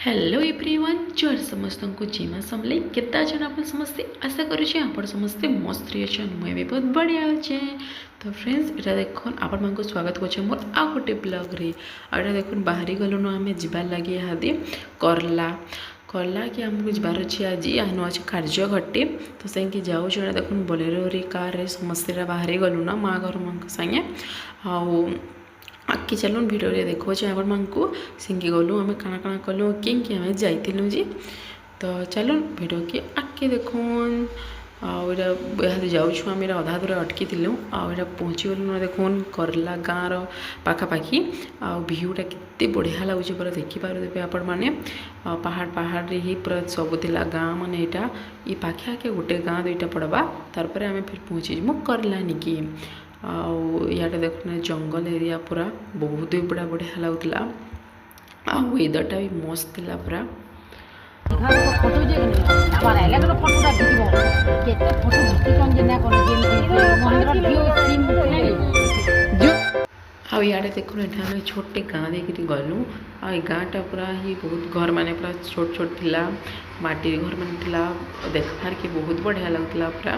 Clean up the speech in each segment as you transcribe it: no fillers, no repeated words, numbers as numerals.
Hello everyone जोर समस्त को जीमा समले केता जन आप समस्ते आशा करुचे आप समस्ते मस्त रही मुझे भी बहुत बढ़िया अच्छे। तो फ्रेंड्स इटा देखो आपण मान स्वागत कर मोर आ गोटे ब्लॉग रे आटा देखो बाहरी गलुन आम जबार लगे इहादे करला करला कि आमको जबार अच्छे आज आनु अच्छे कार्य घटे तो से जाऊँ देख बोलेरो रे कार रे समस्ते बाहरी गलु ना माँ घर मान संगे आगे चलून भिडियो देखो आपण मानू सिंगी गलु आम काଣା काଣା कलु कि आम जाइलु जी तो चलून भिडियो की आगे देखुन आगे जाऊँ आम अधा दूर अटकी आटा पहुँची गलु देखुन करला गाँव रखापाखि भ्यूटा केते बढ़िया लगुच पूरा देखिपारे आपण मैंने पहाड़ पहाड़ रे ही पूरा सबुला गाँ मैंने यहाँ ये पाखे आखे गोटे गाँ दुईटा पड़वा तार आम फिर पहुँची मु करला निकी आटा देखना जंगल एरिया पूरा बहुत ही बड़ा बढ़िया लगुला वेदरटा भी मस्त था पूरा आड़े देखो ये छोटे गाँ देख गलु आ गाँटा पूरा ही बहुत घर माने पूरा छोट छोट थिला माटी घर मान थिला देखबार के बहुत बढ़िया लगुला पूरा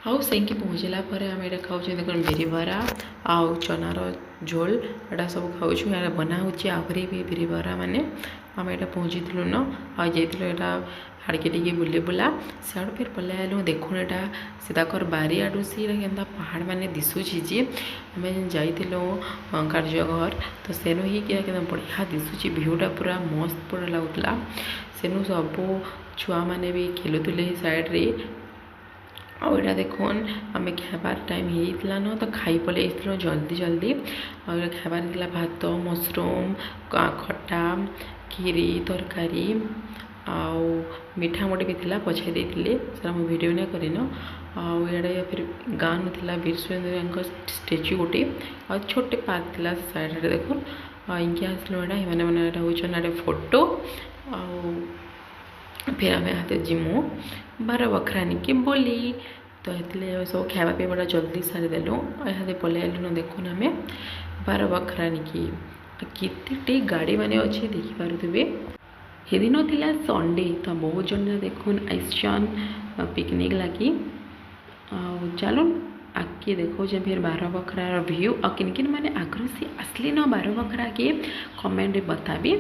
आउ से पहुँचला आम ये खाऊ देख बिरी बरा आउ चनार झोल एटा सब खाऊ बना आहरी भी बिरी बरा माने आम यहाँ पहुँची न आईला हाड़के टे बुले बुला सियाड़ फिर पलै आलु देखुन यहाँ सीधाकर बारी आड़ू सी के पहाड़ मैंने दिशुची जी आम जाइलु कार्य घर तो सेनु ही क्या बढ़िया दिशुची भ्यूटा पूरा मस्त पूरा लगुला सेनु सब छुआ मैंने भी खेलुले साइड्रे आईटा देखुन आम खाबार टाइम होता न तो खाई पलि जल्दी जल्दी और खाबार भात मशरूम खटा खीरी तरकारी आउ मिठा मोटे भी थिला पछाई देथिले सर हम वीडियो ने करिनो आड़े फिर गाँ ना वीर सुरेंद्र स्टेच्यू गोटे आ छोटे पार्क थिला साइड रे देखो इनके आसलु एटा मैंने होचन फोटो आ फिर आम हाथ जिमु 12 बखरा निके बोली तो ये सब खावा पीवा जल्दी सारीदेलु यहाँ पलि आलु न देखुन आम 12 बखरा निकी केते गाड़ी माने अच्छे देखिपे हेदिन थिला संडे तो बहुत जन देखुन आइसन पिकनिक लगी चलो आगे देखो फिर 12 बखरार व्यू आ किन किन मैंने आग्रह से आसली न 12 बखरा के कमेंट बताबी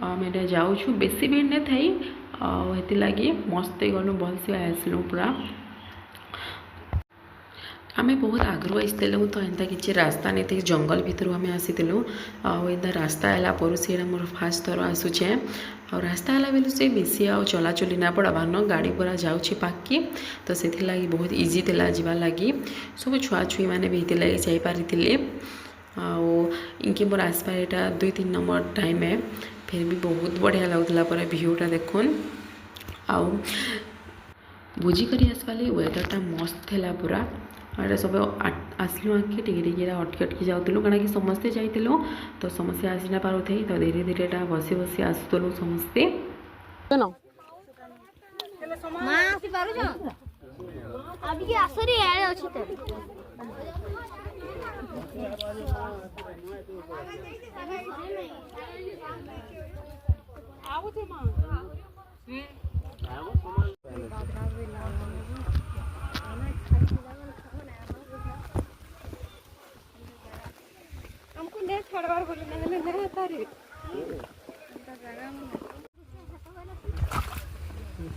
मैं जाऊँ बेसी भीड़ नहीं थी लगी मस्त गलु भल से आसलु पूरा आम बहुत आग्रह आसलु तो एंता किसी रास्ता नहीं थी जंगल भितर आम आसीलु आंता रास्ता है पर से मोर फास्ट थर आसूचे और रास्ता है बेलू से बेसी आ चलाचली ना पड़ा न गाड़ी पूरा जाऊँगी पाकि तो से लगी बहुत इजी था जीवा लगी सब छुआ छुई मैंने भी लगी जापारी इनके मोर आसपार यहाँ 2-3 नंबर टाइम है फिर भी बहुत बढ़िया लगुला पूरा भ्यूटा देखुन आउ भोजी करी आसपाले वेदरटा मस्त था पूरा और सब आसलु आगे टे अटकी अटकी जाऊँ कहीं कि समस्ते जाइलु तो समस्ते आसी ना पार थे तो धीरे धीरे बसी बसी आसुलु समस्ते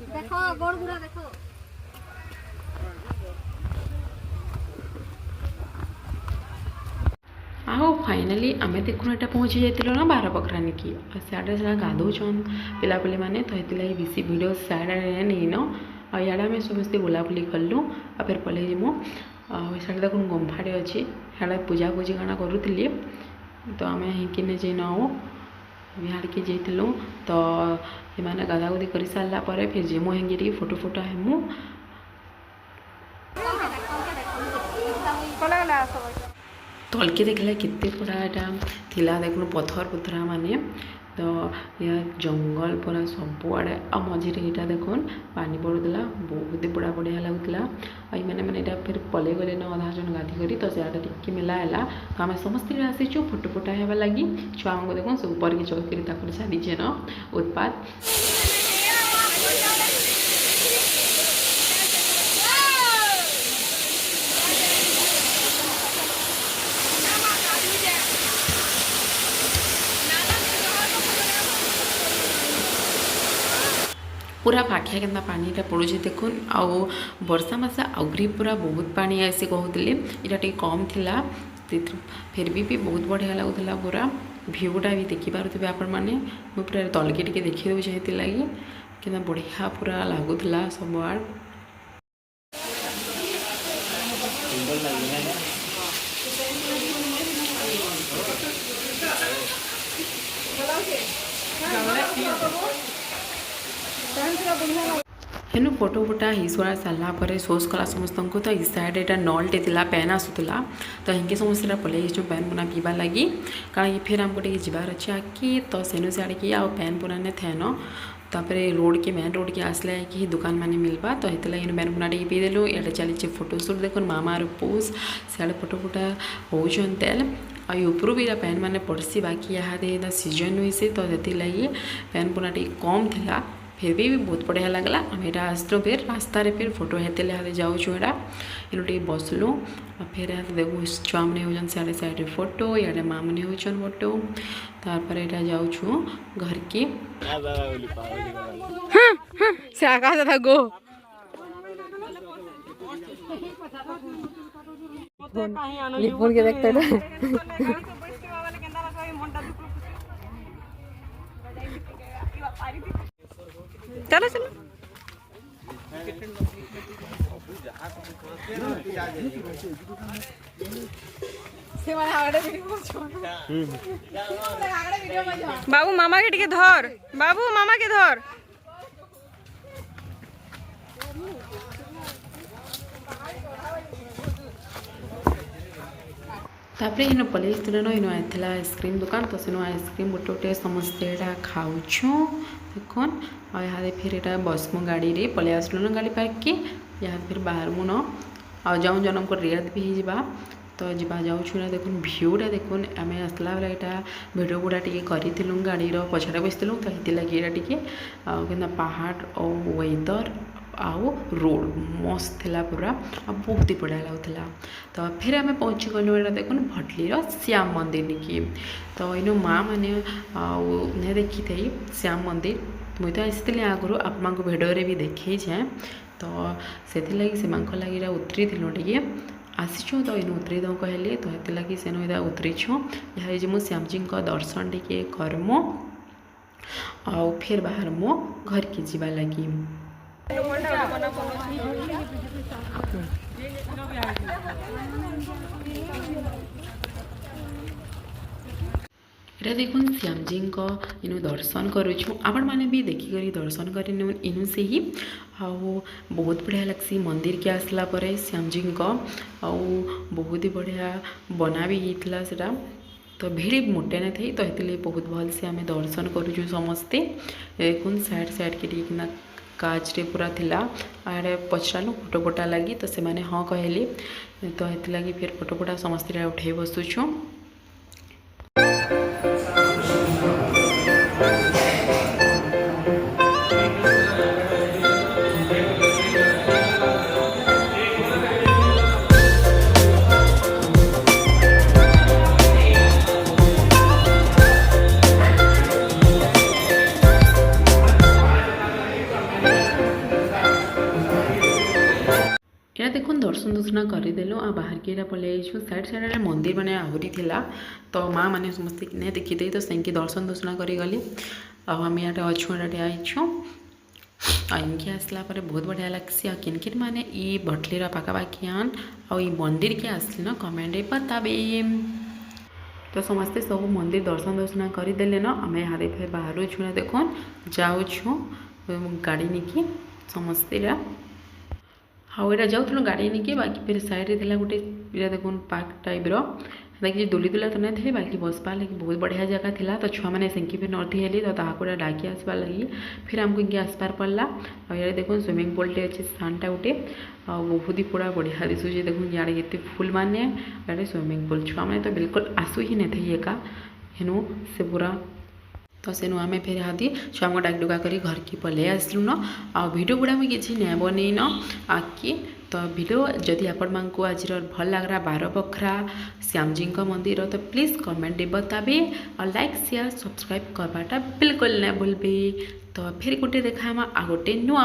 देखो गोड़ गुरा देखो आओ फाइनाली आम देखुन यहाँ पहुँची जाइलु ना 12 बखरा निकी सियाड़े से गाधौन पिलापिली मैंने तो ये बेसी भिड सियाड़े नहीं न इे आम समस्ते बुलाबुली कलु आ फिर पलि जीमु सियाड़े देखुन गुम्फाटे अच्छी सियाड़े पूजा पूजी काଣା करूली तो आम हिंकिने जे नौ बिहार के जाइलु तो ये गाधा गुधी कर सारा फिर जीमु हेंगे फोटो फोटो हेमु तलके देखला केते पूरा एटा थिला देखनु पत्थर पत्थरा माने तो यह जंगल पूरा सबुआड़े आ मझे यहाँ देखुन पानी पड़ूला बहुत बड़ा बढ़िया लगुला मैंने मैंने यहाँ फिर पलि गले न अधा जन गाधी करी तो सियाटा टिके मेला है तो आम समस्ते आसीचु फोटो फोटा होगा लगी छुआ को देखो से ऊपर के चौकी छाड़ीचे न उत्पात पूरा पाखिया के पानीटा पड़ुचे देखुन आउ वर्षा मसा आगरी पूरा बहुत पानी आसी कहते यहाँ कम थिला फिर भी बहुत बढ़िया लगुला पूरा भ्यूटा भी देखिपे आपण मैंने मुझे पूरा तलके टे देखी दूचे से लगी कि बढ़िया पूरा लगुला सबुआड़ हेनु फोटो फुटा हिसुआ सारापर सोर्स कला समस्त को तो इस साइड यहाँ नलटे थी पैन आसूला तो हिंके समस्त पलि पैन पुना पीवा लगी कारण फिर आमको टे जबार अच्छे आकि तो सेनु से आड़े आ पैन पुना ने थे न तापर रोड के मेन रोड के आसला कि दुकान माने मिलवा तो ये लगे पैन पुना टे पीदेलु ये चली फोटोशूट देखो मामार पोज सियाड़े फोटो फुटा होतेल ऊपर भी पैन मैंने पड़सी बाकी यहाँ सीजन हुई से तो ये लगी पैन पुना टे कम थिला फिर भी बहुत बढ़िया लगला हम यहाँ आसलु फिर रास्तार फिर फोटो हेते यहाँ जाऊँ यहाँ टे बसलु फिर यहाँ देखो छुआ मैंने होजन साढ़े साइड फोटो इे माँ मैंने होजन फोटो तार यहाँ जाऊँ घर की गो के देखते चलो चलो बाबू मामा के धर बाबू मामा के धर तापर इन पलि इन आईला आइसक्रीम दुकान तो सेनु आइसक्रीम गोटे गोटे समस्ते खाऊँ देखन आ यहाँ फिर यहाँ बसमु गाड़ी रे पलि आसलु न गाड़ी पार्क के यहाँ फिर बाहर मु न आ जाऊँ जन को रियाद भी जा तो जा जाऊँ देखुन भ्यूटा देखुन आम आसला बेला यहाँ भिडियो गुड़ा टे करूँ गाड़ी पछाड़े बसलु तो ये लगे यहाँ टे पहाड़ और वेदर आउ रोड मस्त थिला पूरा आ बहुत ही बढ़िया लगुला तो फिर आम पहुँची गलु यहाँ देखुन भटलीर श्याम मंदिर निकी तो इन माँ मैंने आने देखी थी श्याम मंदिर मुझे तो आसी आगु आप भिडियो भी देखे जाए तो से लगे उतरी टे आसीचु तो इन उतरी दो कहली तो ये लगे से उतरीचु यहाँ मुझे श्यामजी दर्शन टे करमु आ फिर बाहर मो घर की जीवा लगी इटा देखुन श्यामजी इनु दर्शन करुछु आपण माने भी देखिक दर्शन कर इनु से ही आउ बहुत बढ़िया लगसी मंदिर के आसला परे श्यामजी आउ बहुत ही बढ़िया बना भी होता सेटा तो भीड़ मोटे न थी तो ये बहुत भल से आम दर्शन करुछु समस्ते देखुन साइड साइड के काजरे पूरा थिला आड़े पचरालु फोटो फोटा लगी तो से माने हाँ कहली तो ये लगी फिर फोटो फोटा समस्ते उठे बसुछु देखुन दर्शन दुर्शन करदेलु आ बाहर के पलि साइड साइड मंदिर मैंने आहरी थिला तो माँ मैंने समस्ते किने देखी दे तो से दर्शन दुर्शन कर गली आम यहाँ अच्छु यहाँ आईछु इनके आसला बहुत बढ़िया लगसी आ किन किन मैंने ये भटलीर पाखापाखि आन आ मंदिर के आसली न कमेंट बताबे तो समस्ते सब मंदिर दर्शन दुर्शन करदेले न आम यहाँ फिर बाहर छुना देखुन जाऊँ गाड़ी निकी समस्ते हाँ यहाँ जाऊँ गाड़ी निके बाकी फिर साइड थी गोटे देखुन पार्क टाइप देखिए दुली दुला तो नहीं थे बाकी बसपा लगी बहुत बढ़िया जगह थिला तो छुआ मैंने सेंकी भी नर्थी हेली तो ताहा गोटे डाकी आसबार लगी फिर आमको इनके आसबार पड़ला और ये देखो स्विमिंग पूलटे अच्छे सानटा गोटे आ बहुत ही पूरा बढ़िया दिशुचे देखो इे ये फुल माने ये स्विमिंग पूल छुआ मैंने तो बिल्कुल आसू ही नहीं थे एका हेनु से पूरा तो सेनु आम फिर हाथी छुआ को डाक डुका कर घर की पलि आसलु न आ भिडियो गुड़ा मुझे किसी नहीं बनई न आके तो वीडियो जदि आपण मानक आज भल लग बार बखरा श्यामजी मंदिर तो प्लीज़ कमेंट बताबे और लाइक शेयर सब्सक्राइब करवाटा बिल्कुल नहीं भूलबे तो फिर गोटे देखा आ गोटे नुआ